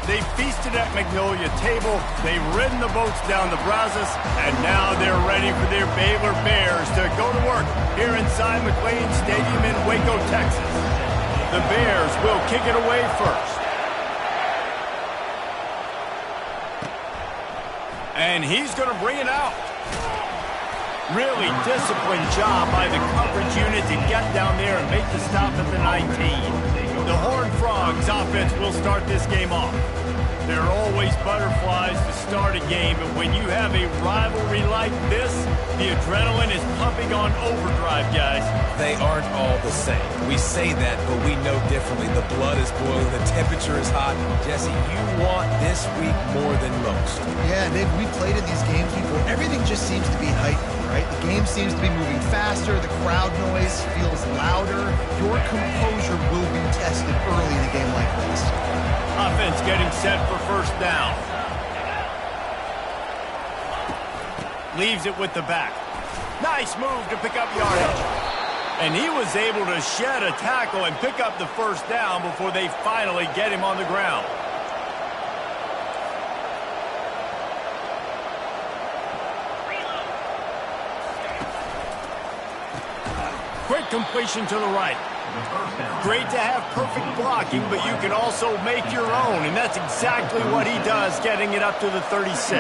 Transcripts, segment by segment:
They feasted at Magnolia Table, they've ridden the boats down the Brazos, and now they're ready for their Baylor Bears to go to work here inside McLean Stadium in Waco, Texas. The Bears will kick it away first. And he's going to bring it out. Really disciplined job by the coverage unit to get down there and make the stop at the 19. The Horned Frogs offense will start this game off. There are always butterflies to start a game, but when you have a rivalry like this, the adrenaline is pumping on overdrive, guys. They aren't all the same. We say that, but we know differently. The blood is boiling, the temperature is hot. Jesse, you want this week more than most. Yeah, Dave, we played in these games before. Everything just seems to be heightened, right? The game seems to be moving faster. The crowd noise feels louder. Your composure will be tested early in a game like this. Offense getting set for first down. Leaves it with the back. Nice move to pick up yardage. And he was able to shed a tackle and pick up the first down before they finally get him on the ground. Quick completion to the right. Great to have perfect blocking, but you can also make your own, and that's exactly what he does, getting it up to the 36.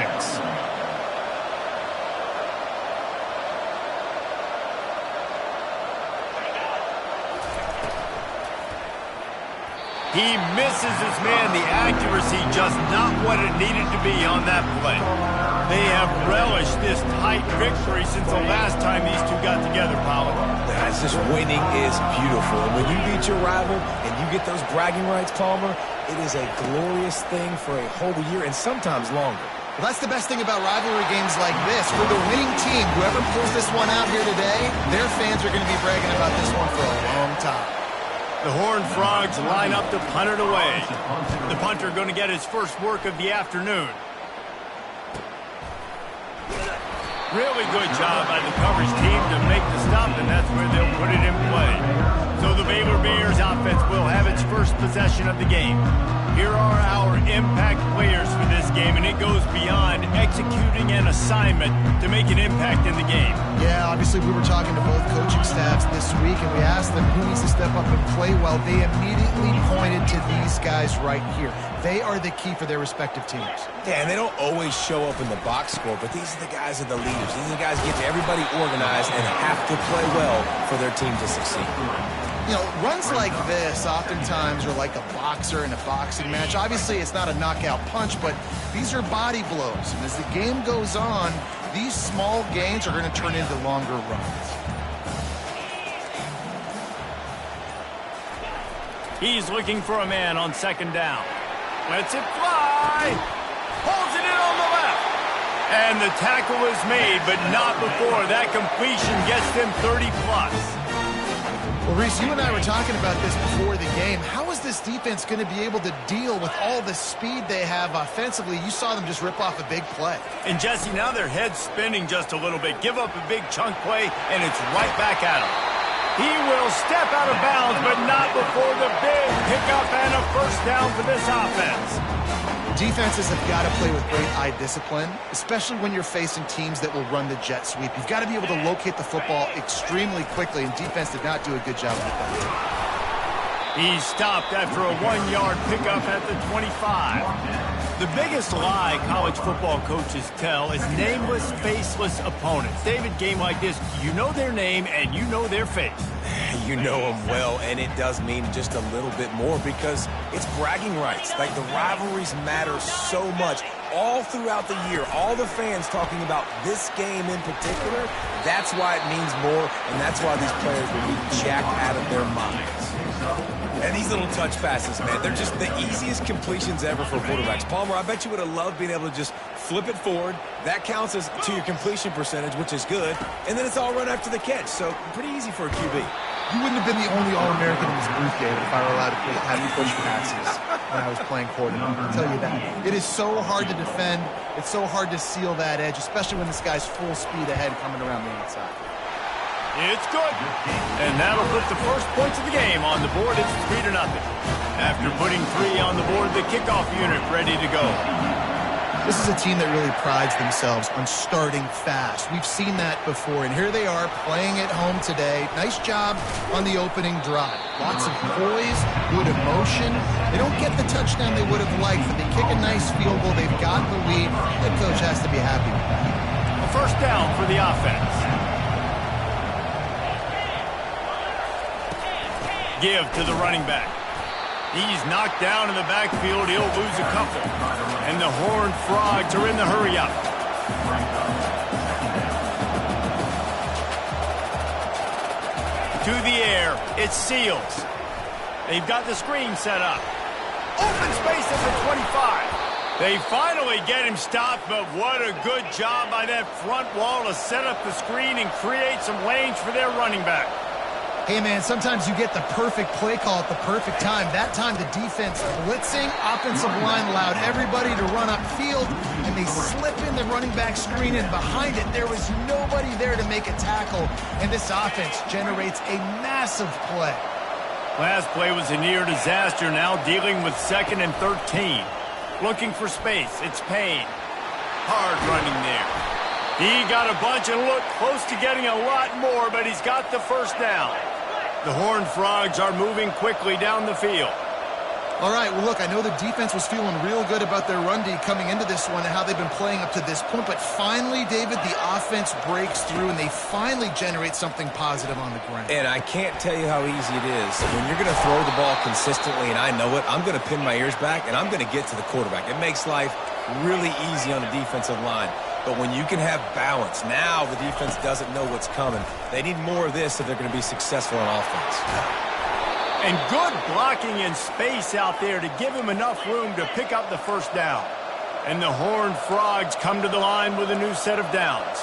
He misses his man. The accuracy just not what it needed to be on that play. They have relished this tight victory since the last time these two got together, Powell. That's just winning is beautiful. And when you beat your rival and you get those bragging rights, Palmer, it is a glorious thing for a whole year and sometimes longer. Well, that's the best thing about rivalry games like this. For the winning team, whoever pulls this one out here today, their fans are going to be bragging about this one for a long time. The Horned Frogs line up to punt it away. The punter going to get his first work of the afternoon. Really good job by the coverage team to make the stop, and that's where they'll put it in play. So the Baylor Bears offense will have its first possession of the game. Here are our impact players for this game, and it goes beyond executing an assignment to make an impact in the game. Yeah, obviously we were talking to both coaching staffs this week, and we asked them who needs to step up and play well. They immediately pointed to these guys right here. They are the key for their respective teams. Yeah, and they don't always show up in the box score, but these are the guys that are the leaders. These are the guys getting everybody organized and have to play well for their team to succeed. You know, runs like this oftentimes are like a boxer in a boxing match. Obviously, it's not a knockout punch, but these are body blows. And as the game goes on, these small gains are going to turn into longer runs. He's looking for a man on second down. Lets it fly. Holds it in on the left. And the tackle is made, but not before that completion gets them 30-plus. Well, Reese, you and I were talking about this before the game. How is this defense going to be able to deal with all the speed they have offensively? You saw them just rip off a big play. And, Jesse, now their head's spinning just a little bit. Give up a big chunk play, and it's right back at him. He will step out of bounds, but not before the big pickup and a first down for this offense. Defenses have got to play with great eye discipline, especially when you're facing teams that will run the jet sweep. You've got to be able to locate the football extremely quickly, and defense did not do a good job of that. He stopped after a 1-yard pickup at the 25. The biggest lie college football coaches tell is nameless, faceless opponents. David, game like this, you know their name and you know their face. You know them well, and it does mean just a little bit more because it's bragging rights. Like, the rivalries matter so much all throughout the year. All the fans talking about this game in particular, that's why it means more, and that's why these players will be jacked out of their minds. And these little touch passes, man, they're just the easiest completions ever for quarterbacks. Palmer, I bet you would have loved being able to just flip it forward. That counts as to your completion percentage, which is good. And then it's all run after the catch, so pretty easy for a QB. You wouldn't have been the only All-American in this booth, David, if I were allowed to have you push passes when I was playing quarterback. I'll tell you that. It is so hard to defend. It's so hard to seal that edge, especially when this guy's full speed ahead coming around the outside. It's good. And that'll put the first points of the game on the board. It's 3-0. After putting 3 on the board, the kickoff unit ready to go. This is a team that really prides themselves on starting fast. We've seen that before, and here they are playing at home today. Nice job on the opening drive. Lots of poise, good emotion. They don't get the touchdown they would have liked, but they kick a nice field goal. They've got the lead. Head coach has to be happy with that. A first down for the offense. Give to the running back. He's knocked down in the backfield. He'll lose a couple. And the Horned Frogs are in the hurry-up. To the air. It's Seals. They've got the screen set up. Open space at the 25. They finally get him stopped, but what a good job by that front wall to set up the screen and create some lanes for their running back. Hey, man, sometimes you get the perfect play call at the perfect time. That time, the defense blitzing, offensive line allowed everybody to run upfield, and they slip in the running back screen, and behind it, there was nobody there to make a tackle, and this offense generates a massive play. Last play was a near disaster, now dealing with 2nd and 13. Looking for space. It's Payne. Hard running there. He got a bunch and looked close to getting a lot more, but he's got the first down. The Horned Frogs are moving quickly down the field. All right, well, look, I know the defense was feeling real good about their run D coming into this one and how they've been playing up to this point, but finally, David, the offense breaks through and they finally generate something positive on the ground. And I can't tell you how easy it is. When you're going to throw the ball consistently, and I know it, I'm going to pin my ears back, and I'm going to get to the quarterback. It makes life really easy on the defensive line. But when you can have balance, now the defense doesn't know what's coming. They need more of this if they're going to be successful on offense. And good blocking in space out there to give him enough room to pick up the first down. And the Horned Frogs come to the line with a new set of downs.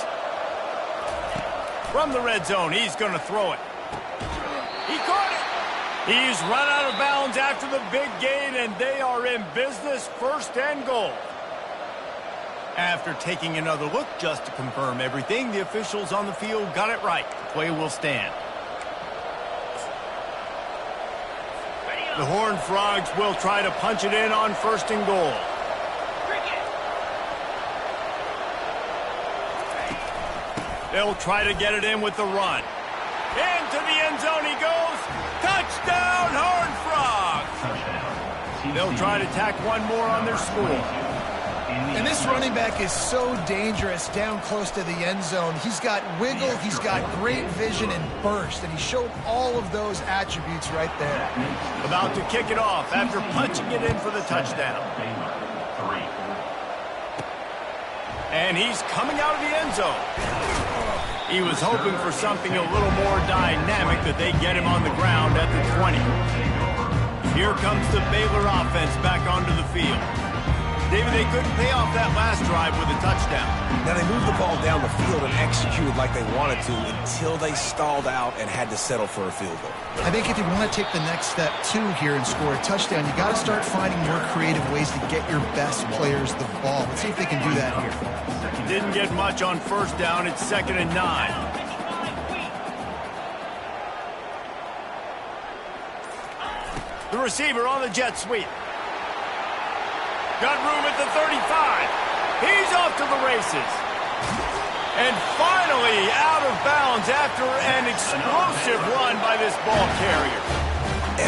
From the red zone, he's going to throw it. He caught it. He's run out of bounds after the big gain, and they are in business, 1st and goal. After taking another look just to confirm everything, the officials on the field got it right. The play will stand. The Horned Frogs will try to punch it in on 1st and goal. They'll try to get it in with the run. Into the end zone he goes. Touchdown, Horned Frogs! They'll try to tack one more on their score. And this running back is so dangerous down close to the end zone. He's got wiggle, he's got great vision and burst, and he showed all of those attributes right there. About to kick it off after punching it in for the touchdown. And he's coming out of the end zone. He was hoping for something a little more dynamic, that they get him on the ground at the 20. Here comes the Baylor offense back onto the field. David, they couldn't pay off that last drive with a touchdown. Now, they moved the ball down the field and executed like they wanted to until they stalled out and had to settle for a field goal. I think if you want to take the next step, too, here and score a touchdown, you got to start finding more creative ways to get your best players the ball. Let's see if they can do that here. Didn't get much on 1st down. It's 2nd and 9. The receiver on the jet sweep. Got room at the 35. He's off to the races. And finally out of bounds after an explosive run by this ball carrier.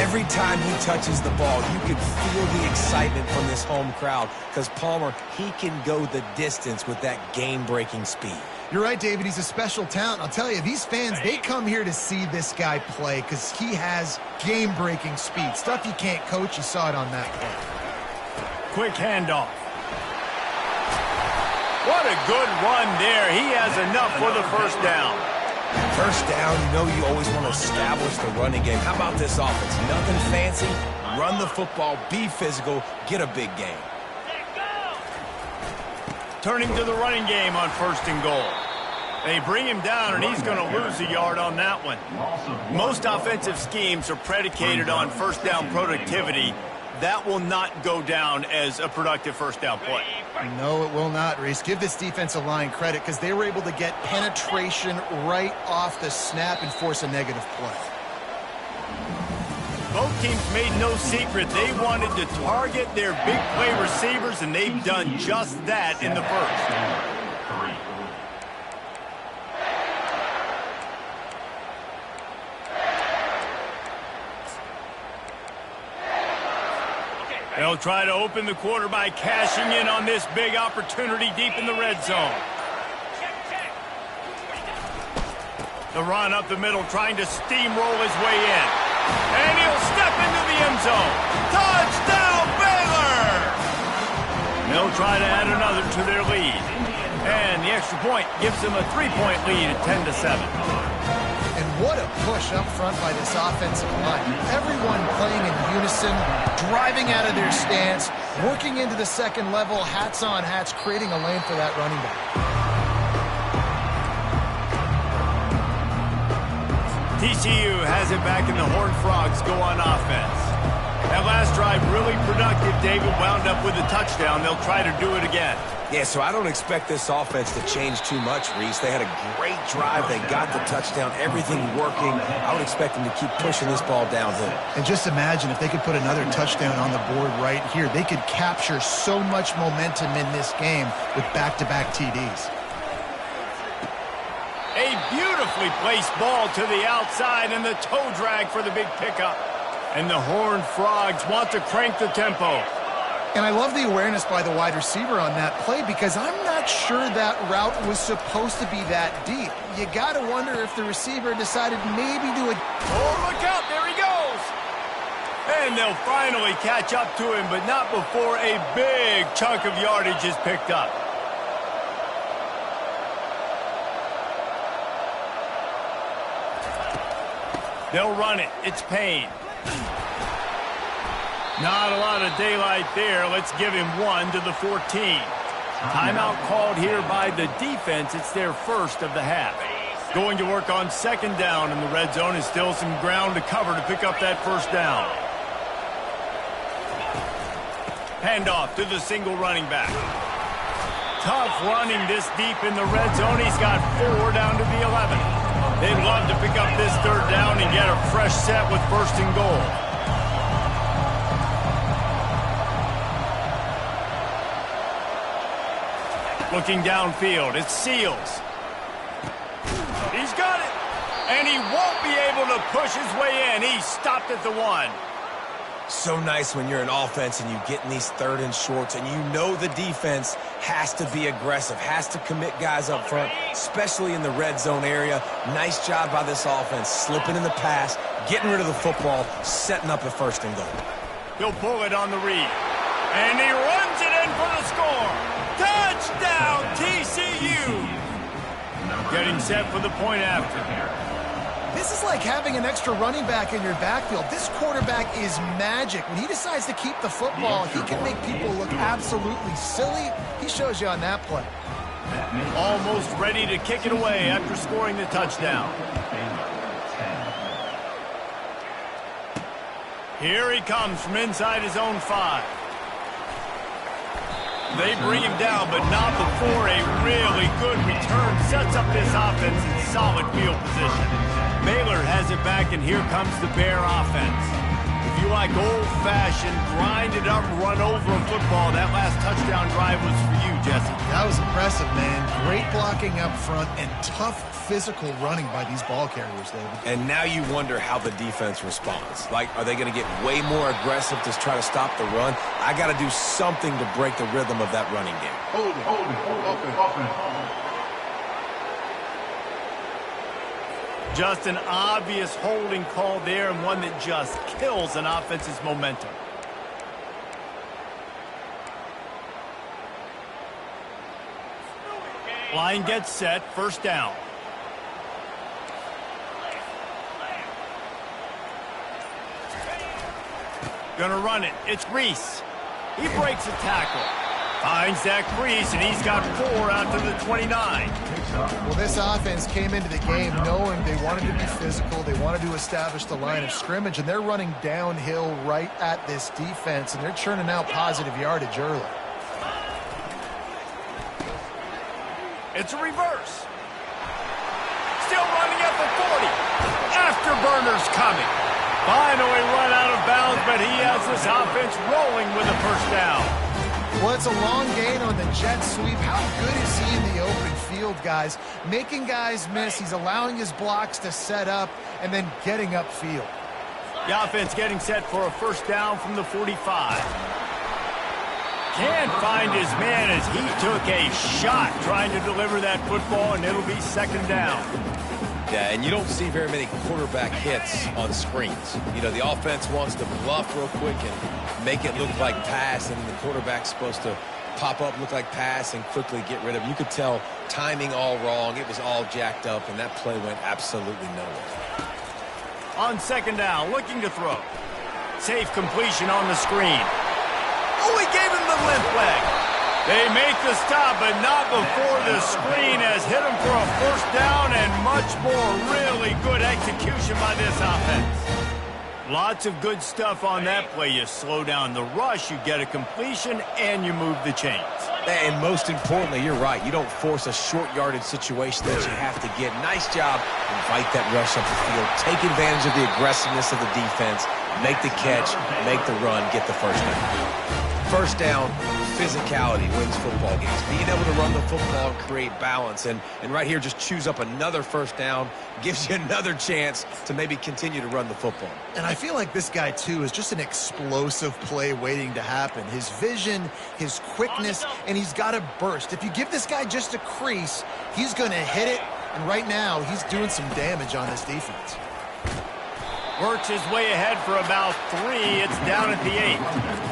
Every time he touches the ball, you can feel the excitement from this home crowd, because Palmer, he can go the distance with that game-breaking speed. You're right, David. He's a special talent. I'll tell you, these fans, they come here to see this guy play because he has game-breaking speed. Stuff you can't coach. You saw it on that play. Quick handoff. What a good run there. He has enough for the first down. First down, you know you always want to establish the running game. How about this offense? Nothing fancy. Run the football, be physical, get a big gain. Turning to the running game on 1st and goal. They bring him down, and he's going to lose a yard on that one. Most offensive schemes are predicated on 1st down productivity. that will not go down as a productive first down play. No, it will not, Reese. Give this defensive line credit because they were able to get penetration right off the snap and force a negative play. Both teams made no secret they wanted to target their big play receivers, and they've done just that in the first. They'll try to open the quarter by cashing in on this big opportunity deep in the red zone. The run up the middle, trying to steamroll his way in. And he'll step into the end zone. Touchdown, Baylor! They'll try to add another to their lead. And the extra point gives them a 3-point lead at 10-7. And what a push up front by this offensive line. Everyone playing in unison, driving out of their stance, working into the second level, hats on hats, creating a lane for that running back. TCU has it back and the Horned Frogs go on offense. That last drive really productive. David wound up with a touchdown. They'll try to do it again. Yeah, so I don't expect this offense to change too much, Reese. They had a great drive. They got the touchdown. Everything working. I would expect them to keep pushing this ball downhill. And just imagine if they could put another touchdown on the board right here. They could capture so much momentum in this game with back-to-back TDs. A beautifully placed ball to the outside and the toe drag for the big pickup. And the Horned Frogs want to crank the tempo. And I love the awareness by the wide receiver on that play because I'm not sure that route was supposed to be that deep. You got to wonder if the receiver decided maybe to... Oh, look out, there he goes! And they'll finally catch up to him, but not before a big chunk of yardage is picked up. They'll run it. It's Payne. Not a lot of daylight there. Let's give him one to the 14. Timeout called here by the defense. It's their first of the half. Going to work on second down in the red zone. Is still some ground to cover to pick up that first down. Handoff to the single running back. Tough running this deep in the red zone. He's got 4 down to the 11. They'd love to pick up this third down and get a fresh set with first and goal. Looking downfield, it's Seals. He's got it, and he won't be able to push his way in. He stopped at the 1. So nice when you're an offense and you get in these third and shorts and you know the defense has to be aggressive, has to commit guys up front, especially in the red zone area. Nice job by this offense, slipping in the pass, getting rid of the football, setting up the first and goal. He'll pull it on the read, and he runs it in for the score. Touchdown, TCU! Getting set for the point after. This is like having an extra running back in your backfield. This quarterback is magic. When he decides to keep the football, he can make people look absolutely silly. He shows you on that play. Almost ready to kick it away after scoring the touchdown. Here he comes from inside his own 5. They bring him down, but not before a really good return. Sets up this offense in solid field position. Baylor has it back, and here comes the Bear offense. If you like old-fashioned, grind it up, run over a football, that last touchdown drive was for you, Jesse. That was impressive, man. Great blocking up front and tough physical running by these ball carriers, David. And now you wonder how the defense responds. Like, are they going to get way more aggressive to try to stop the run? I got to do something to break the rhythm of that running game. Hold it. Just an obvious holding call there, and one that just kills an offense's momentum. Line gets set, first down. Gonna run it. It's Reese. He breaks a tackle. Finds that crease, and he's got 4 out to the 29. Well, this offense came into the game knowing they wanted to be physical. They wanted to establish the line of scrimmage, and they're running downhill right at this defense, and they're churning out positive yardage early. It's a reverse. Still running at the 40. Afterburner's coming. Finally run out of bounds, but he has this offense rolling with a first down. Well, it's a long gain on the jet sweep. How good is he in the open field, guys? Making guys miss. He's allowing his blocks to set up and then getting upfield. The offense getting set for a first down from the 45. Can't find his man as he took a shot trying to deliver that football, and it'll be second down. Yeah, and you don't see very many quarterback hits on screens. You know, the offense wants to bluff real quick and make it look like pass, and the quarterback's supposed to pop up, look like pass, and quickly get rid of it. You could tell timing all wrong. It was all jacked up, and that play went absolutely nowhere. On second down, looking to throw. Safe completion on the screen. Oh, he gave him the limp leg. They make the stop, but not before the screen has hit him for a first down and much more. Really good execution by this offense. Lots of good stuff on that play. You slow down the rush, you get a completion, and you move the chains. And most importantly, you're right. You don't force a short yardage situation that you have to get. Nice job. Invite that rush up the field. Take advantage of the aggressiveness of the defense. Make the catch, make the run, get the first down. First down, physicality wins football games. Being able to run the football and create balance. And right here, just choose up another first down. Gives you another chance to maybe continue to run the football. And I feel like this guy, too, is just an explosive play waiting to happen. His vision, his quickness, and he's got a burst. If you give this guy just a crease, he's going to hit it. And right now, he's doing some damage on this defense. Works his way ahead for about 3. It's down at the 8.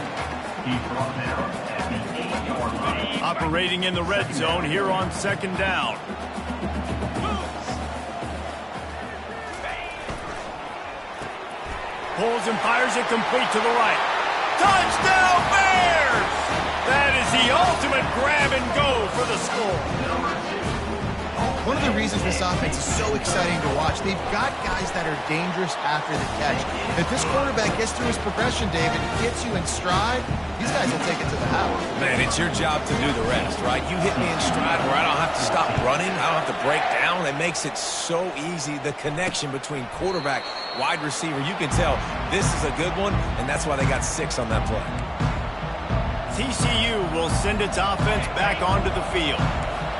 Operating in the red zone here on second down. Pulls and fires it complete to the right. Touchdown Bears! That is the ultimate grab and go for the score. One of the reasons this offense is so exciting to watch, they've got guys that are dangerous after the catch. If this quarterback gets through his progression, David, gets you in stride, these guys will take it to the house. Man, it's your job to do the rest, right? You hit me in stride where I don't have to stop running. I don't have to break down. It makes it so easy. The connection between quarterback, wide receiver, you can tell this is a good one, and that's why they got 6 on that play. TCU will send its offense back onto the field.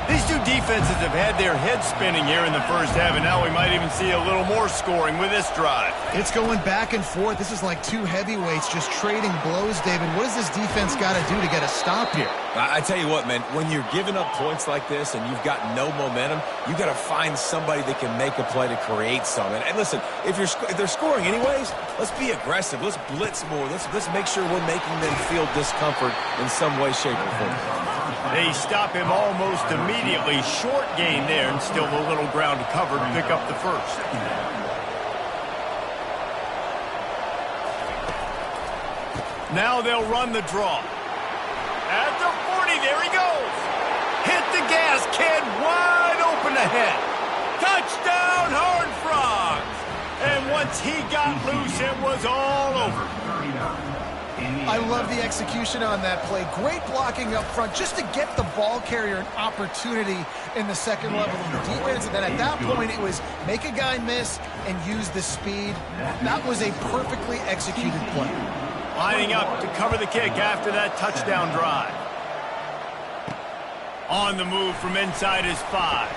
These two defenses have had their heads spinning here in the first half, and now we might even see a little more scoring with this drive. It's going back and forth. This is like two heavyweights just trading blows, David. What does this defense got to do to get a stop here? I tell you what, man, when you're giving up points like this and you've got no momentum, you got to find somebody that can make a play to create something. And listen, if they're scoring anyways, let's be aggressive. Let's blitz more. Let's make sure we're making them feel discomfort in some way, shape, or form. They stop him almost immediately. Short gain there, and still a little ground to cover to pick up the first. Now they'll run the draw. At the 40, there he goes. Hit the gas, kid, wide open ahead. Touchdown, Horned Frogs. And once he got loose, it was all over. I love the execution on that play. Great blocking up front just to get the ball carrier an opportunity in the second level of the defense. And then at that point, it was make a guy miss and use the speed. That was a perfectly executed play. Lining up to cover the kick after that touchdown drive. On the move from inside his 5.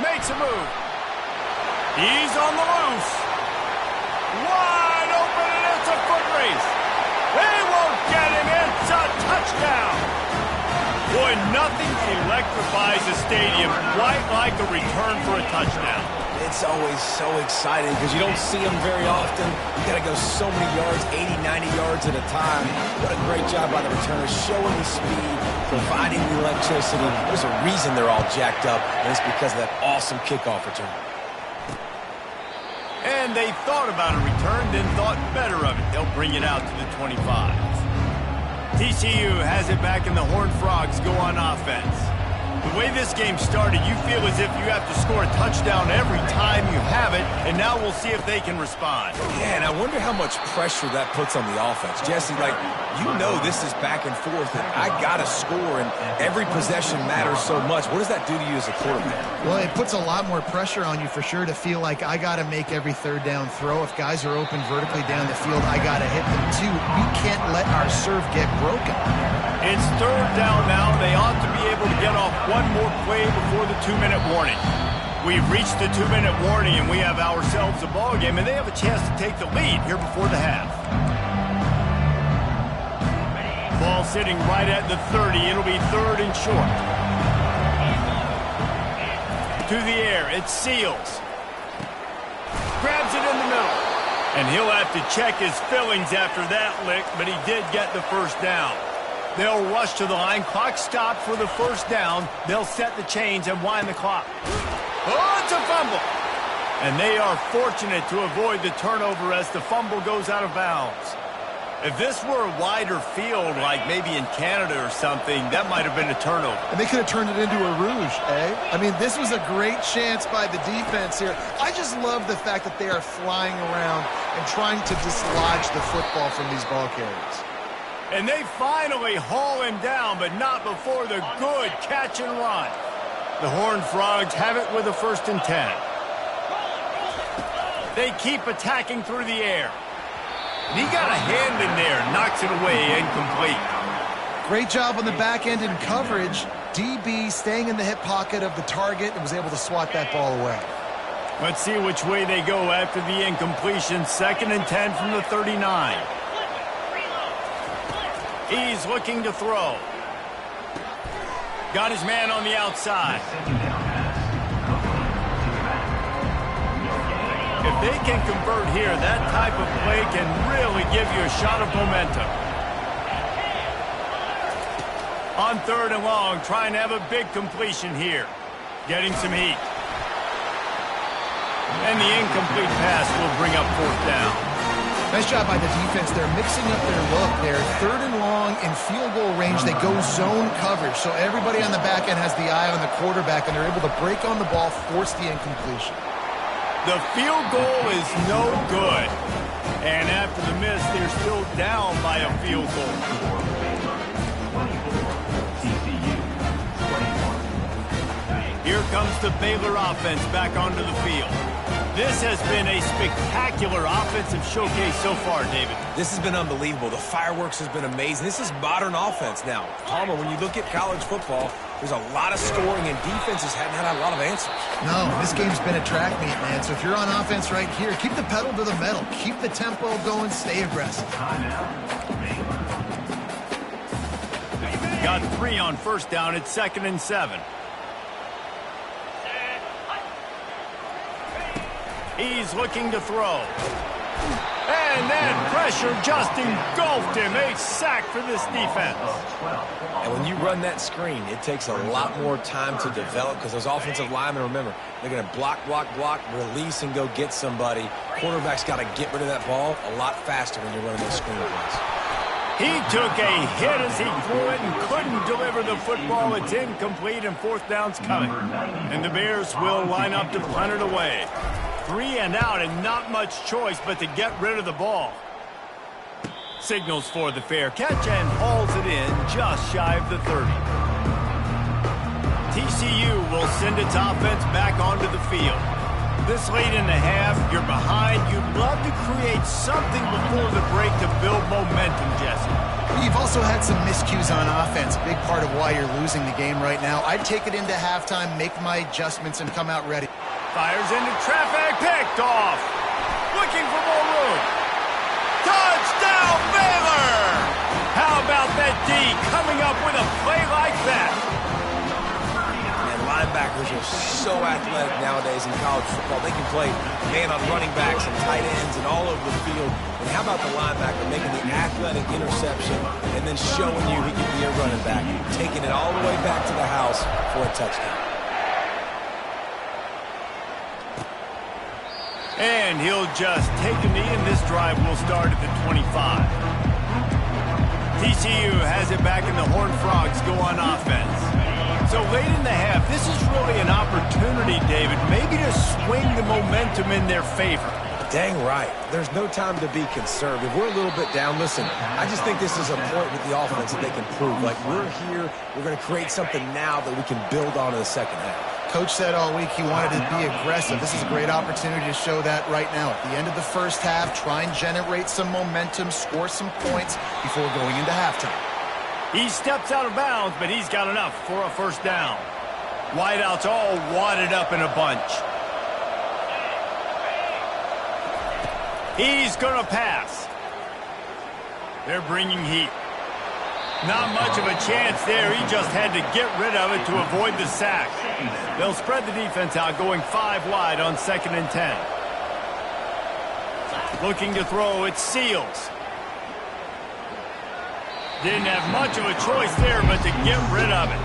Makes a move. He's on the loose. Wide open, and it's a foot race. They won't get him. It's a touchdown. Boy, nothing electrifies a stadium quite like a return for a touchdown. It's always so exciting because you don't see them very often. You got to go so many yards, 80, 90 yards at a time. What a great job by the returners, showing the speed, providing the electricity. There's a reason they're all jacked up, and it's because of that awesome kickoff return. And they thought about a return, then thought better of it. They'll bring it out to the 25. TCU has it back and the Horned Frogs go on offense. The way this game started, you feel as if you have to score a touchdown every time you have it, and now we'll see if they can respond. Yeah, and I wonder how much pressure that puts on the offense. Jesse, like, you know this is back and forth, and I got to score, and every possession matters so much. What does that do to you as a quarterback? Well, it puts a lot more pressure on you for sure to feel like I got to make every third down throw. If guys are open vertically down the field, I got to hit them too. We can't let our serve get broken. It's third down now. They ought to be able to get off one more play before the 2-minute warning. We've reached the 2-minute warning, and we have ourselves a ball game, and they have a chance to take the lead here before the half. Ball sitting right at the 30. It'll be third and short. To the air. It's Seals. Grabs it in the middle. And he'll have to check his fillings after that lick, but he did get the first down. They'll rush to the line. Clock stopped for the first down. They'll set the chains and wind the clock. Oh, it's a fumble. And they are fortunate to avoid the turnover as the fumble goes out of bounds. If this were a wider field, like maybe in Canada or something, that might have been a turnover. And they could have turned it into a rouge, eh? I mean, this was a great chance by the defense here. I just love the fact that they are flying around and trying to dislodge the football from these ball carriers. And they finally haul him down, but not before the good catch and run. The Horned Frogs have it with a 1st and 10. They keep attacking through the air. And he got a hand in there, knocks it away, incomplete. Great job on the back end in coverage. DB staying in the hip pocket of the target and was able to swat that ball away. Let's see which way they go after the incompletion. 2nd and 10 from the 39. He's looking to throw. Got his man on the outside. If they can convert here, that type of play can really give you a shot of momentum. On 3rd and long, trying to have a big completion here. Getting some heat. And the incomplete pass will bring up 4th down. Nice job by the defense. They're mixing up their look. They're 3rd and long in field goal range. They go zone coverage. So everybody on the back end has the eye on the quarterback, and they're able to break on the ball, force the incompletion. The field goal is no good. And after the miss, they're still down by a field goal. Here comes the Baylor offense back onto the field. This has been a spectacular offensive showcase so far, David. This has been unbelievable. The fireworks has been amazing. This is modern offense now. Palmer, when you look at college football, there's a lot of scoring, and defenses hadn't had a lot of answers. No, this game's been a track meet, man. So if you're on offense right here, keep the pedal to the metal. Keep the tempo going. Stay aggressive. Got 3 on 1st down. It's 2nd and 7. He's looking to throw. And then pressure just engulfed him. A sack for this defense. And when you run that screen, it takes a lot more time to develop because those offensive linemen, remember, they're going to block, release, and go get somebody. Quarterback's got to get rid of that ball a lot faster when you're running those screen plays. He took a hit as he threw it and couldn't deliver the football. It's incomplete, and 4th down's coming. And the Bears will line up to punt it away. 3 and out, and not much choice but to get rid of the ball. Signals for the fair catch and hauls it in just shy of the 30. TCU will send its offense back onto the field. This late in the half, you're behind. You'd love to create something before the break to build momentum, Jesse. You've also had some miscues on offense, big part of why you're losing the game right now. I'd take it into halftime, make my adjustments, and come out ready. Fires into traffic, picked off. Looking for more room. Touchdown, Baylor! How about that D coming up with a play like that? And linebackers are so athletic nowadays in college football. They can play man on running backs and tight ends and all over the field. And how about the linebacker making the athletic interception and then showing you he can be a running back, taking it all the way back to the house for a touchdown. And he'll just take a knee, and this drive will start at the 25. TCU has it back and the Horned Frogs go on offense. So late in the half, this is really an opportunity, David, maybe to swing the momentum in their favor. Dang right. There's no time to be concerned. If we're a little bit down, listen, I just think this is a point with the offense that they can prove. Like, we're here, we're going to create something now that we can build on in the second half. Coach said all week he wanted to be aggressive. This is a great opportunity to show that right now. At the end of the first half, try and generate some momentum, score some points before going into halftime. He steps out of bounds, but he's got enough for a first down. Wideouts all wadded up in a bunch. He's going to pass. They're bringing heat. Not much of a chance there. He just had to get rid of it to avoid the sack. They'll spread the defense out, going 5 wide on 2nd and 10. Looking to throw, it's Seals. Didn't have much of a choice there, but to get rid of it.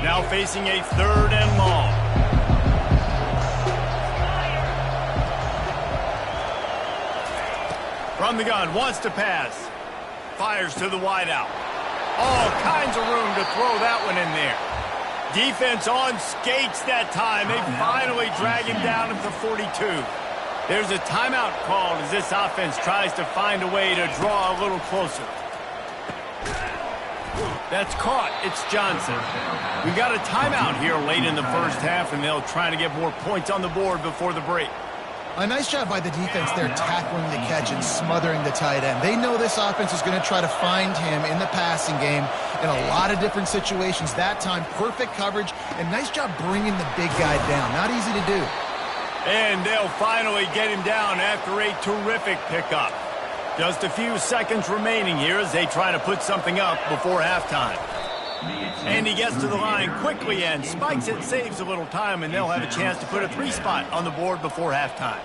Now facing a 3rd and long. From the gun, wants to pass. Fires to the wideout. All kinds of room to throw that one in there. Defense on skates that time. They finally drag him down at the 42. There's a timeout called as this offense tries to find a way to draw a little closer. That's caught. It's Johnson. We've got a timeout here late in the first half, and they'll try to get more points on the board before the break. A nice job by the defense there tackling the catch and smothering the tight end. They know this offense is going to try to find him in the passing game in a lot of different situations. That time, perfect coverage, and nice job bringing the big guy down. Not easy to do. And they'll finally get him down after a terrific pickup. Just a few seconds remaining here as they try to put something up before halftime. And he gets to the line quickly and spikes it, saves a little time, and they'll have a chance to put a 3-spot on the board before halftime.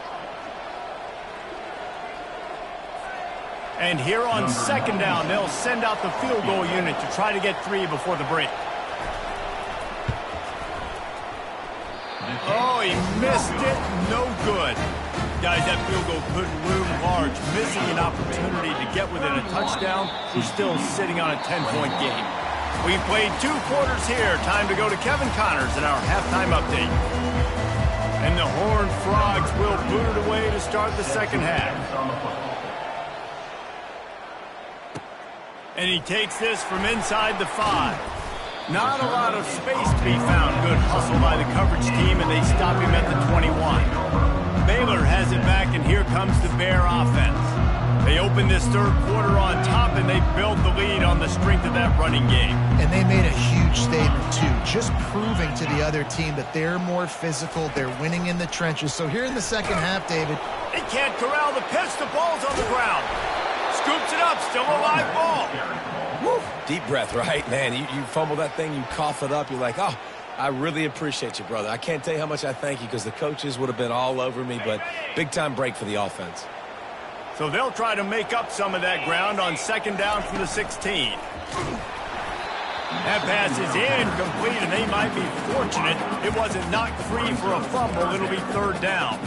And here on 2nd down, they'll send out the field goal unit to try to get 3 before the break. Oh, he missed it. No good. Guys, that field goal could loom large. Missing an opportunity to get within a touchdown. We're still sitting on a 10-point game. We've played 2 quarters here. Time to go to Kevin Connors in our halftime update. And the Horned Frogs will boot it away to start the second half. And he takes this from inside the 5. Not a lot of space to be found. Good hustle by the coverage team, and they stop him at the 21. Baylor has it back, and here comes the Bear offense. They open this 3rd quarter on top, and they build the lead on the strength of that running game. And they made a huge statement, too, just proving to the other team that they're more physical, they're winning in the trenches. So here in the second half, David. They can't corral the pitch. The ball's on the ground. Scoops it up. Still a live ball. Woo. Deep breath, right? Man, you fumble that thing, you cough it up, you're like, oh, I really appreciate you, brother. I can't tell you how much I thank you because the coaches would have been all over me, but big-time break for the offense. So they'll try to make up some of that ground on 2nd down from the 16. That pass is incomplete, and they might be fortunate it wasn't knocked free for a fumble. It'll be 3rd down.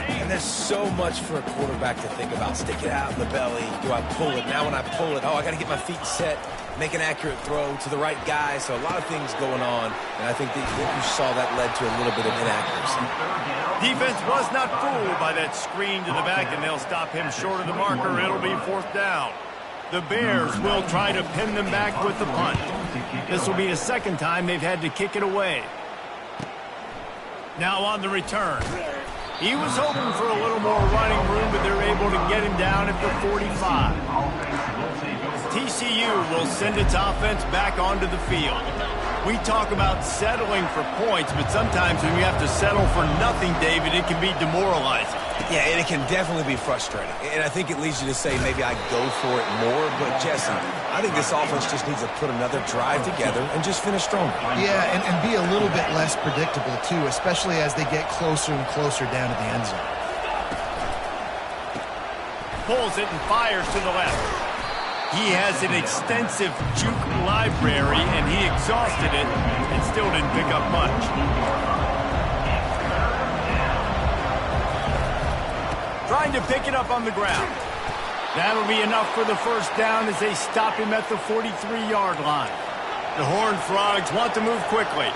And there's so much for a quarterback to think about. Stick it out in the belly. Do I pull it? Now when I pull it, oh, I got to get my feet set, make an accurate throw to the right guy. So a lot of things going on, and I think that you saw that led to a little bit of inaccuracy. Defense was not fooled by that screen to the back, and they'll stop him short of the marker. It'll be 4th down. The Bears will try to pin them back with the punt. This will be the 2nd time they've had to kick it away. Now on the return. He was hoping for a little more running room, but they're able to get him down at the 45. TCU will send its offense back onto the field. We talk about settling for points, but sometimes when you have to settle for nothing, David, it can be demoralizing. Yeah, and it can definitely be frustrating. And I think it leads you to say maybe I go for it more. But, Jesse, I think this offense just needs to put another drive together and just finish stronger. Yeah, and be a little bit less predictable, too, especially as they get closer and closer down to the end zone. Pulls it and fires to the left. He has an extensive juke library, and he exhausted it and still didn't pick up much. Trying to pick it up on the ground. That'll be enough for the first down as they stop him at the 43-yard line. The Horned Frogs want to move quickly.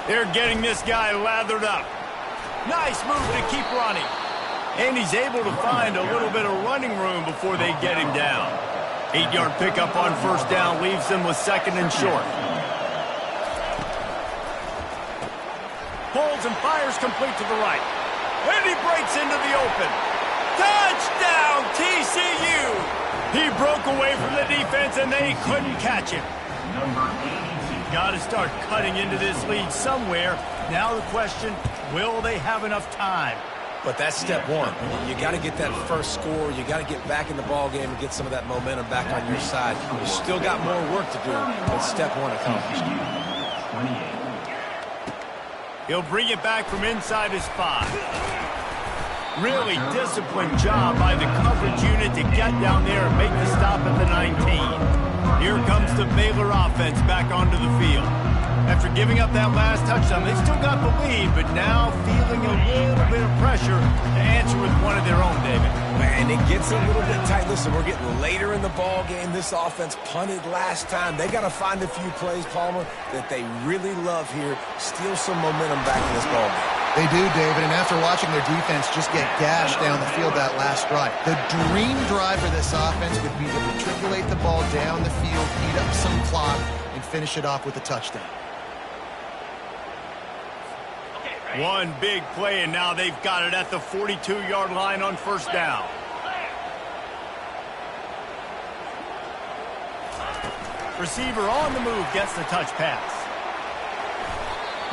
They're getting this guy lathered up. Nice move to keep running. And he's able to find a little bit of running room before they get him down. 8-yard pickup on first down leaves them with second and short. Pulls and fires complete to the right. And he breaks into the open. Touchdown, TCU! He broke away from the defense and they couldn't catch him. Got to start cutting into this lead somewhere. Now the question, will they have enough time? But that's step one. You got to get that first score. You got to get back in the ball game and get some of that momentum back on your side. You still got more work to do, but step one accomplished. He'll bring it back from inside his 5. Really disciplined job by the coverage unit to get down there and make the stop at the 19. Here comes the Baylor offense back onto the field. After giving up that last touchdown, they've still got the lead, but now feeling a little bit of pressure to answer with one of their own, David. And it gets a little bit tight. Listen, we're getting later in the ball game. This offense punted last time. They got to find a few plays, Palmer, that they really love here. Steal some momentum back in this ball game. They do, David, and after watching their defense just get gashed down the field that last drive, the dream drive for this offense would be to matriculate the ball down the field, eat up some clock, and finish it off with a touchdown. One big play, and now they've got it at the 42-yard line on first down. Receiver on the move gets the touch pass.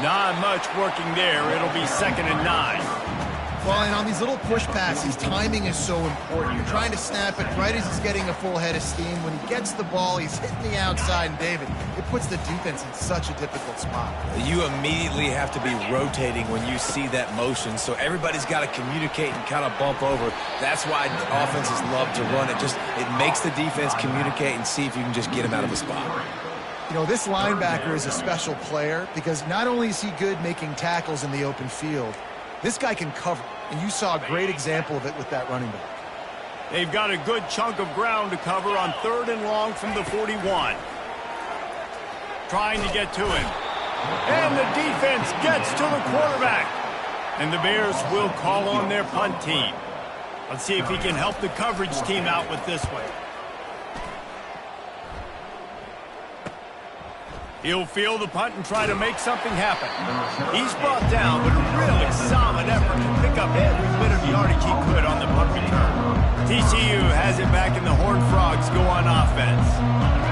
Not much working there. It'll be second and 9. Well, and on these little push passes, timing is so important. You're trying to snap it right as he's getting a full head of steam. When he gets the ball, he's hitting the outside, and David, it puts the defense in such a difficult spot. You immediately have to be rotating when you see that motion, so everybody's got to communicate and kind of bump over. That's why offenses love to run it. It makes the defense communicate and see if you can just get him out of a spot. You know, this linebacker is a special player because not only is he good making tackles in the open field, this guy can cover, and you saw a great example of it with that running back. They've got a good chunk of ground to cover on 3rd and long from the 41. Trying to get to him. And the defense gets to the quarterback. And the Bears will call on their punt team. Let's see if he can help the coverage team out with this one. He'll field the punt and try to make something happen. He's brought down, but a really solid effort to pick up every bit of yardage he could on the punt return. TCU has it back, and the Horned Frogs go on offense.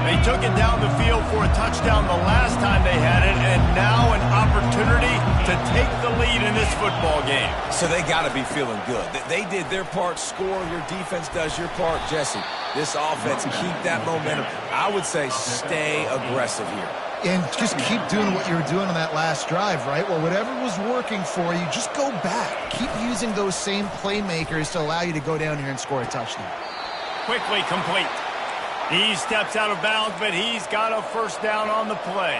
They took it down the field for a touchdown the last time they had it, and now an opportunity to take the lead in this football game. So they got to be feeling good. They did their part, score. Your defense does your part. Jesse, this offense, keep that momentum. I would say stay aggressive here. And just keep doing what you were doing on that last drive, right? Well, whatever was working for you, just go back. Keep using those same playmakers to allow you to go down here and score a touchdown. Quickly complete. He steps out of bounds, but he's got a first down on the play.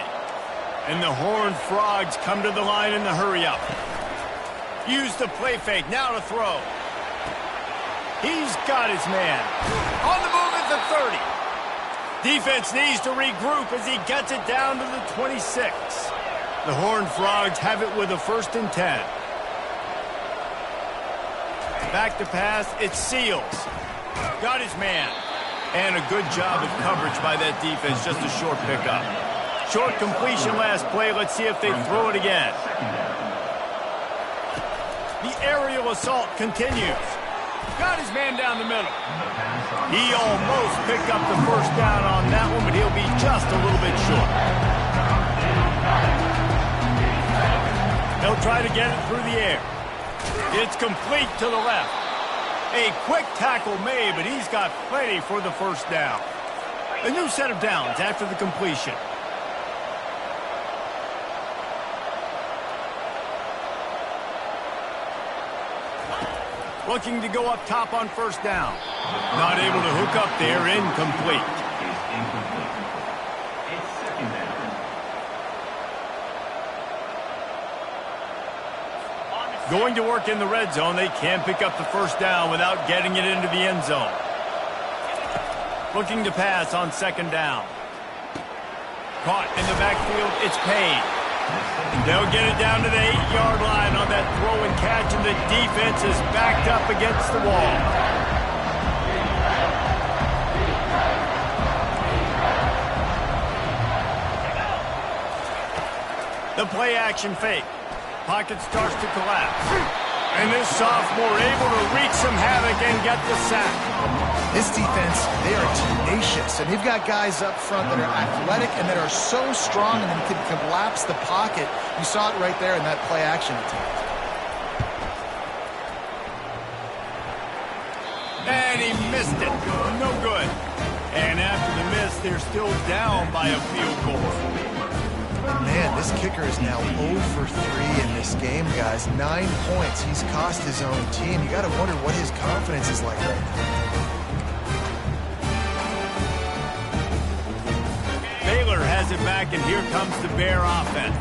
And the Horned Frogs come to the line in the hurry-up. Use the play fake, now to throw. He's got his man. On the move at the 30. Defense needs to regroup as he gets it down to the 26. The Horned Frogs have it with a 1st and 10. Back to pass, it's Seals. Got his man. And a good job of coverage by that defense, just a short pickup. Short completion last play, let's see if they throw it again. The aerial assault continues. Got his man down the middle. He almost picked up the first down on that one, but he'll be just a little bit short. He'll try to get it through the air. It's complete to the left. A quick tackle made, but he's got plenty for the first down. A new set of downs after the completion. Looking to go up top on first down. Not able to hook up there, incomplete. Going to work in the red zone. They can pick up the first down without getting it into the end zone. Looking to pass on second down. Caught in the backfield. It's Payne. They'll get it down to the 8-yard line on that throw and catch, and the defense is backed up against the wall. The play action fake. Pocket starts to collapse. And this sophomore able to wreak some havoc and get the sack. This defense, they are tenacious, and they've got guys up front that are athletic and that are so strong and can collapse the pocket. You saw it right there in that play action attempt. And he missed it. No good. And after the miss, they're still down by a field goal. Man, this kicker is now 0 for 3 in this game, guys. 9 points. He's cost his own team. You got to wonder what his confidence is like right now. Baylor has it back, and here comes the Bear offense.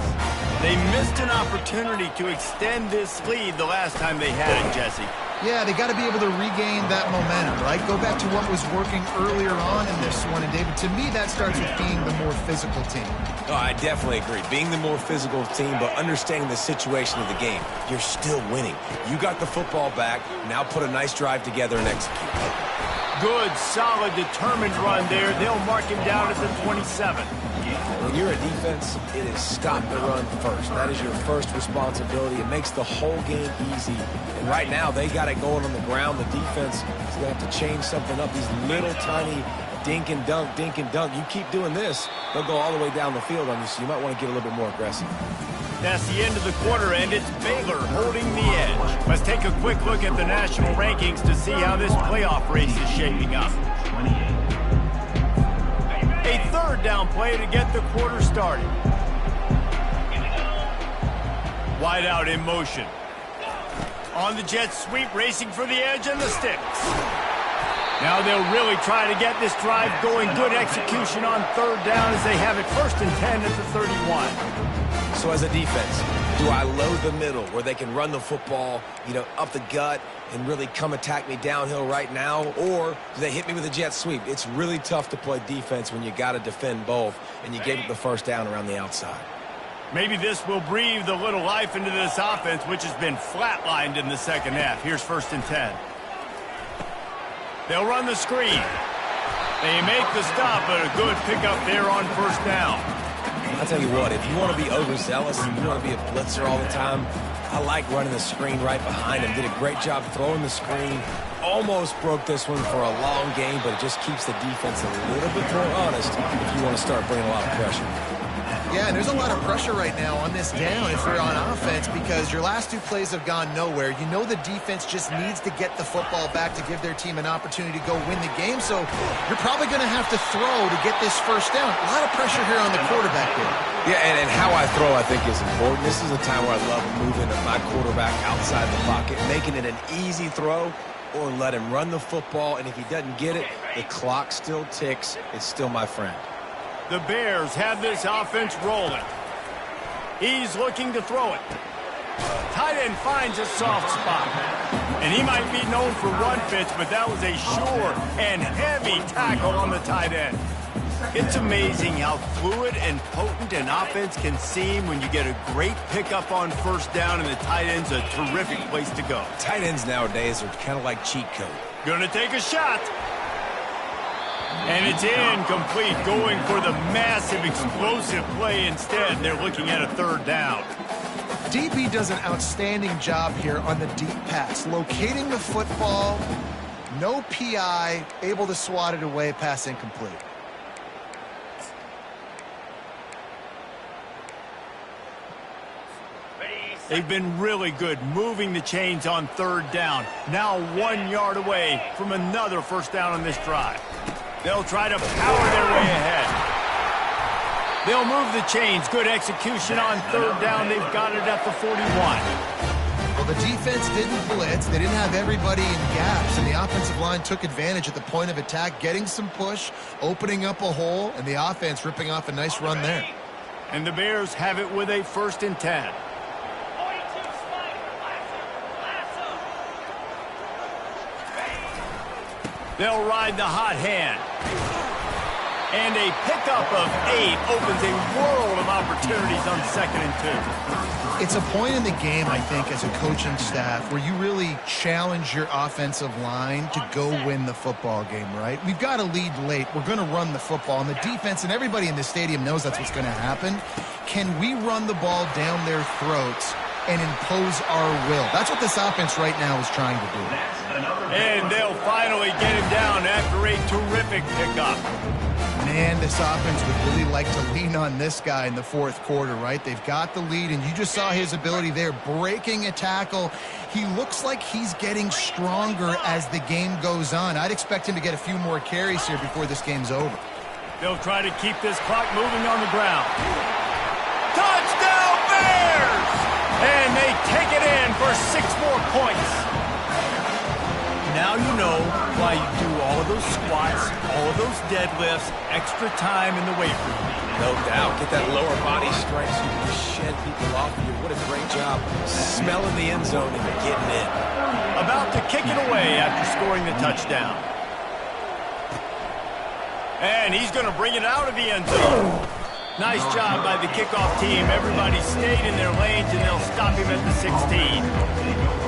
They missed an opportunity to extend this lead the last time they had it, Jesse. Yeah, they got to be able to regain that momentum, right? Go back to what was working earlier on in this one. And, David, to me, that starts with being the more physical team. Oh, I definitely agree. Being the more physical team, but understanding the situation of the game. You're still winning. You got the football back. Now put a nice drive together and execute. Good, solid, determined run there. They'll mark him down at the 27. When you're a defense, it is stop the run first. That is your first responsibility. It makes the whole game easy. And right now, they got it going on the ground. The defense is going to have to change something up. These little tiny dink and dunk, dink and dunk. You keep doing this, they'll go all the way down the field on you, so you might want to get a little bit more aggressive. That's the end of the quarter, and it's Baylor holding the edge. Let's take a quick look at the national rankings to see how this playoff race is shaping up. A third down play to get the quarter started. Wide out in motion. On the jet sweep, racing for the edge and the sticks. Now they'll really try to get this drive going. Good execution on third down as they have it 1st and 10 at the 31. So as a defense, do I load the middle where they can run the football, up the gut and really come attack me downhill right now? Or do they hit me with a jet sweep? It's really tough to play defense when you got to defend both, and you gave up the first down around the outside. Maybe this will breathe a little life into this offense, which has been flatlined in the second half. Here's 1st and 10. They'll run the screen. They make the stop, but a good pickup there on 1st down. I'll tell you what, if you want to be overzealous and you want to be a blitzer all the time, I like running the screen right behind him. Did a great job throwing the screen. Almost broke this one for a long game, but it just keeps the defense a little bit more honest if you want to start bringing a lot of pressure. Yeah, and there's a lot of pressure right now on this down if you're on offense because your last 2 plays have gone nowhere. You know the defense just needs to get the football back to give their team an opportunity to go win the game, so you're probably going to have to throw to get this first down. A lot of pressure here on the quarterback there. Yeah, and how I throw, I think, is important. This is a time where I love moving my quarterback outside the pocket, making it an easy throw, or let him run the football, and if he doesn't get it, the clock still ticks. It's still my friend. The Bears have this offense rolling. He's looking to throw it. Tight end finds a soft spot. And he might be known for run fits, but that was a sure and heavy tackle on the tight end. It's amazing how fluid and potent an offense can seem when you get a great pickup on 1st down, and the tight end's a terrific place to go. Tight ends nowadays are kind of like cheat code. Gonna take a shot. And it's incomplete, going for the massive, explosive play instead. They're looking at a 3rd down. DB does an outstanding job here on the deep pass. Locating the football, no PI, able to swat it away, pass incomplete. They've been really good moving the chains on 3rd down. Now 1 yard away from another 1st down on this drive. They'll try to power their way ahead. They'll move the chains. Good execution on 3rd down. They've got it at the 41. Well, the defense didn't blitz. They didn't have everybody in gaps, and the offensive line took advantage at the point of attack, getting some push, opening up a hole, and the offense ripping off a nice run there. And the Bears have it with a 1st and 10. They'll ride the hot hand. And a pickup of 8 opens a world of opportunities on 2nd and 2. It's a point in the game, I think, as a coaching staff where you really challenge your offensive line to go win the football game, right? We've got to lead late. We're going to run the football. And the defense and everybody in the stadium knows that's what's going to happen. Can we run the ball down their throats and impose our will? That's what this offense right now is trying to do. And they'll finally get him down after a terrific pickup. Man, this offense would really like to lean on this guy in the 4th quarter, right? They've got the lead, and you just saw his ability there, breaking a tackle. He looks like he's getting stronger as the game goes on. I'd expect him to get a few more carries here before this game's over. They'll try to keep this clock moving on the ground. Touchdown, Bears! And they take it in for 6 more points. Now you know why you do all of those squats, all of those deadlifts, extra time in the weight room. No doubt. Get that lower body strength so you can shed people off of you. What a great job smelling the end zone and getting in. About to kick it away after scoring the touchdown. And he's going to bring it out of the end zone. Nice job by the kickoff team. Everybody stayed in their lanes, and they'll stop him at the 16.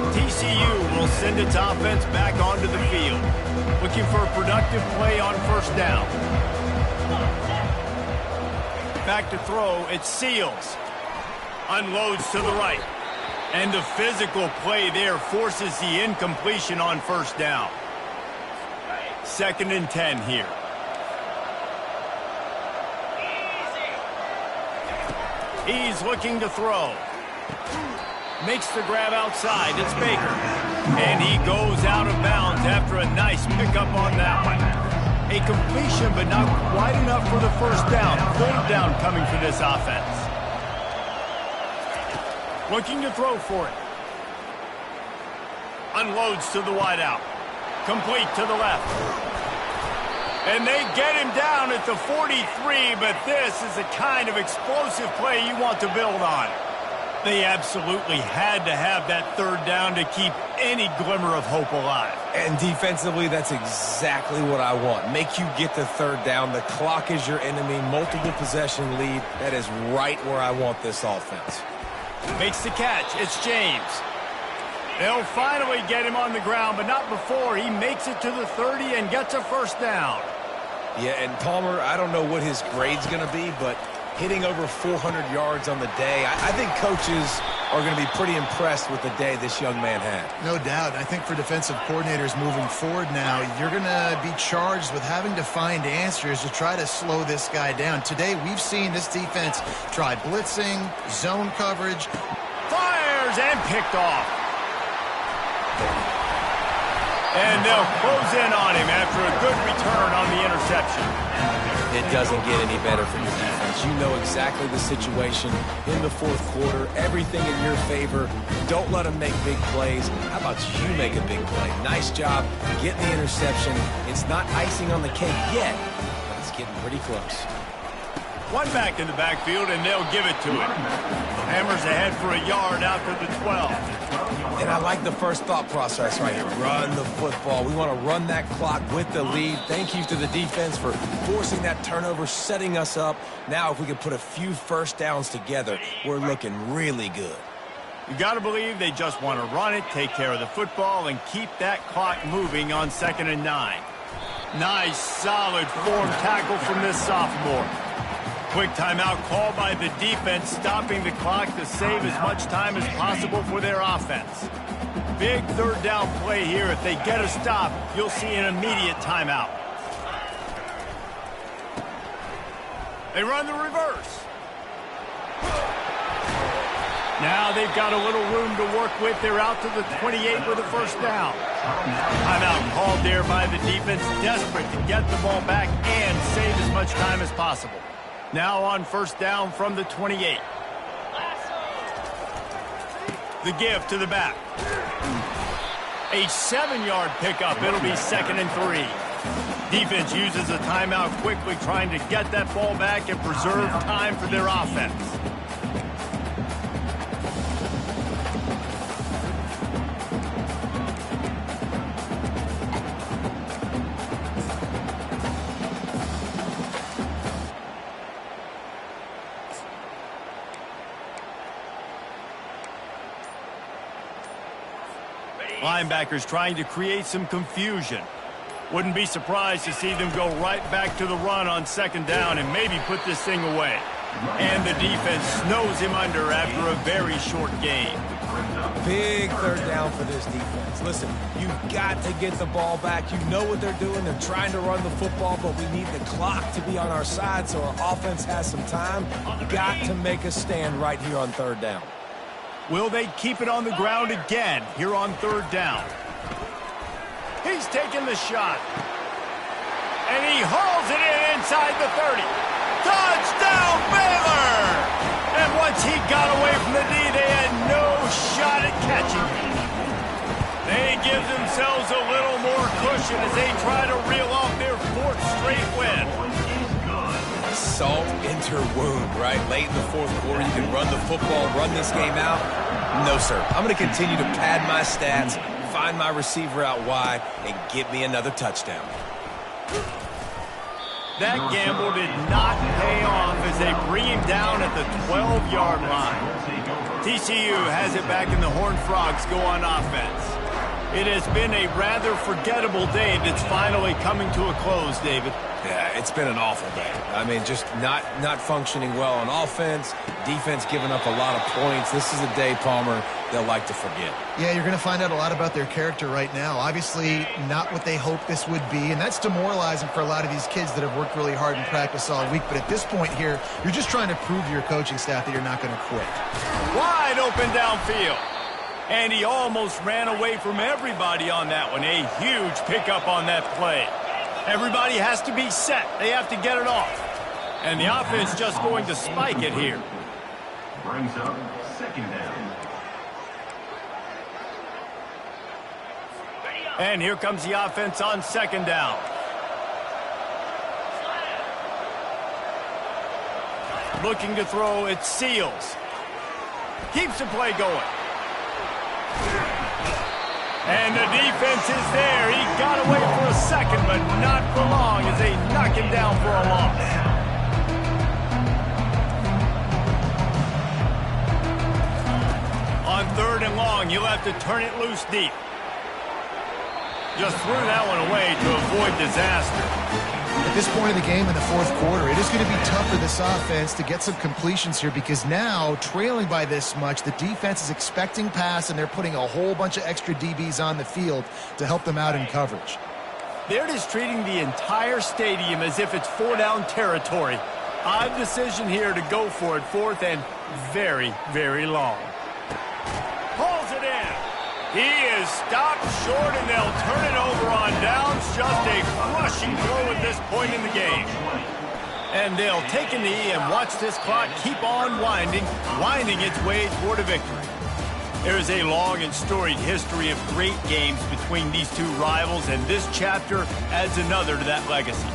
TCU will send its offense back onto the field, looking for a productive play on 1st down. Back to throw, it's Seals. Unloads to the right. And the physical play there forces the incompletion on 1st down. 2nd and 10 here. He's looking to throw. Makes the grab outside. It's Baker. And he goes out of bounds after a nice pickup on that one. A completion, but not quite enough for the 1st down. 3rd down coming for this offense. Looking to throw for it. Unloads to the wideout. Complete to the left. And they get him down at the 43, but this is the kind of explosive play you want to build on. They absolutely had to have that 3rd down to keep any glimmer of hope alive. And defensively, that's exactly what I want. Make you get the 3rd down. The clock is your enemy. Multiple possession lead. That is right where I want this offense. Makes the catch. It's James. They'll finally get him on the ground, but not before he makes it to the 30 and gets a 1st down. Yeah, and Palmer, I don't know what his grade's going to be, but hitting over 400 yards on the day, I think coaches are going to be pretty impressed with the day this young man had. No doubt. I think for defensive coordinators moving forward now, you're going to be charged with having to find answers to try to slow this guy down. Today, we've seen this defense try blitzing, zone coverage. Fires and picked off. And they'll close in on him after a good return on the interception. It doesn't get any better for your defense. You know exactly the situation in the 4th quarter. Everything in your favor. Don't let them make big plays. How about you make a big play? Nice job getting the interception. It's not icing on the cake yet, but it's getting pretty close. One back in the backfield, and they'll give it to him. Hammers ahead for a yard out to the 12. And I like the first thought process right here. Run the football. We want to run that clock with the lead. Thank you to the defense for forcing that turnover, setting us up. Now, if we can put a few 1st downs together, we're looking really good. You got to believe they just want to run it, take care of the football, and keep that clock moving on 2nd and 9. Nice, solid form tackle from this sophomore. Quick timeout called by the defense, stopping the clock to save as much time as possible for their offense. Big 3rd down play here. If they get a stop, you'll see an immediate timeout. They run the reverse. Now they've got a little room to work with. They're out to the 28 with a 1st down. Timeout called there by the defense, desperate to get the ball back and save as much time as possible. Now on 1st down from the 28. The give to the back. A 7-yard pickup. It'll be 2nd and 3. Defense uses a timeout quickly, trying to get that ball back and preserve time for their offense. Linebackers trying to create some confusion. Wouldn't be surprised to see them go right back to the run on second down and maybe put this thing away. And the defense snows him under after a very short game. Big third down for this defense. Listen, you've got to get the ball back. You know what they're doing. They're trying to run the football, but we need the clock to be on our side so our offense has some time. Got to make a stand right here on third down. Will they keep it on the ground again here on third down? He's taking the shot. And he hauls it in inside the 30. Touchdown, Baylor! And once he got away from the D, they had no shot at catching him. They give themselves a little more cushion as they try to reel off their fourth straight win. Salt into wound, right? Late in the fourth quarter, you can run the football, run this game out. No, sir. I'm going to continue to pad my stats, find my receiver out wide, and get me another touchdown. That gamble did not pay off as they bring him down at the 12-yard line. TCU has it back and the Horned Frogs go on offense. It has been a rather forgettable day that's finally coming to a close, David. Yeah, it's been an awful day. I mean, just not functioning well on offense, defense giving up a lot of points. This is a day, Palmer, they'll like to forget. Yeah, you're going to find out a lot about their character right now. Obviously, not what they hoped this would be, and that's demoralizing for a lot of these kids that have worked really hard in practice all week. But at this point here, you're just trying to prove to your coaching staff that you're not going to quit. Wide open downfield. And he almost ran away from everybody on that one. A huge pickup on that play. Everybody has to be set. They have to get it off. And the offense just going to spike it here. Brings up second down. And here comes the offense on second down. Looking to throw, it Seals. Keeps the play going. And the defense is there. He got away for a second, but not for long as they knock him down for a loss. On third and long, you'll have to turn it loose deep. Just threw that one away to avoid disaster. At this point of the game in the fourth quarter, it is going to be tough for this offense to get some completions here because now, trailing by this much, the defense is expecting pass and they're putting a whole bunch of extra DBs on the field to help them out in coverage. They're just treating the entire stadium as if it's four-down territory. Odd decision here to go for it, fourth and very, very long. Pulls it in. He is stopped short, and they'll turn it over on downs. Just a crushing blow at this point in the game. And they'll take a knee and watch this clock keep on winding its way toward a victory. There is a long and storied history of great games between these two rivals, and this chapter adds another to that legacy.